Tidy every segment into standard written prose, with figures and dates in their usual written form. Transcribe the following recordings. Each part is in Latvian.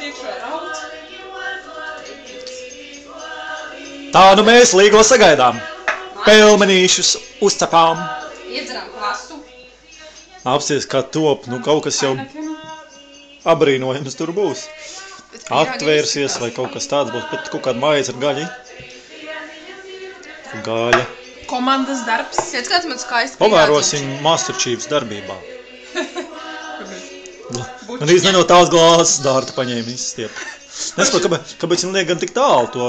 iekšā rauc. Tā nu mēs līgo sagaidām. Pelmenīšus uzcepām. Iedzeram kvasu. Apsties kā top, nu kaut kas jau abrīnojams tur būs. Atvērsies vai kaut kas tāds būs, bet kaut kāda mājas ar gaļi. Gaļa. Komandas darbs. Sēdz kāds man skaisti Pavērosim Masterchefs darbībā. Man īsti no tās glāzes dārta paņēma izstiep. Nesaprotu, kāpēc viņi liek gan tik tālu to,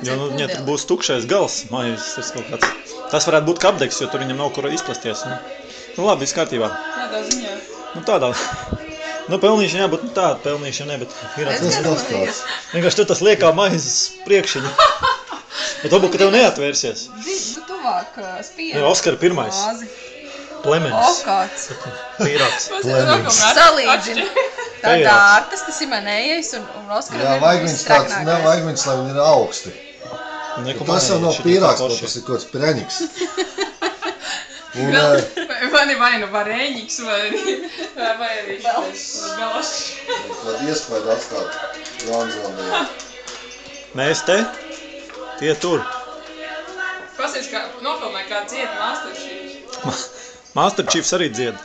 jo nu, ja tur būs tukšais gals, mājas, tas kaut kāds. Tas varētu būt kapdeks, jo tur viņam nav kur izplasties. Nu labi, viss kārtībā. Tādā ziņā. Nu tādā. Nu pelnīšana jābūt, nu tāda pelnīšana ne, bet ir vienkārši tur tas liekā maizes priekšiņu. Bet varbūt, ka tev neatvērsies. Tu tuvāk spiedi. Jā, Oskara pirmais. Plemenis. Kāds. Pīrāks. Salīdzini. Tā dārtas, tas ir manējais un Oskara jā, vajag viņš tāds, nevajag viņš, lai viņi ir augsti. Tas jau nav pīrāks, tas ir kaut kāds preņiks. Man ir vai nu varēņiks, vai arī galašs. Kādu iespēju atstāt Jānzonē. Mēs te, tie tur. Pasies, kā nofilmē kā dzied Masterchefs. Masterchefs arī dzied.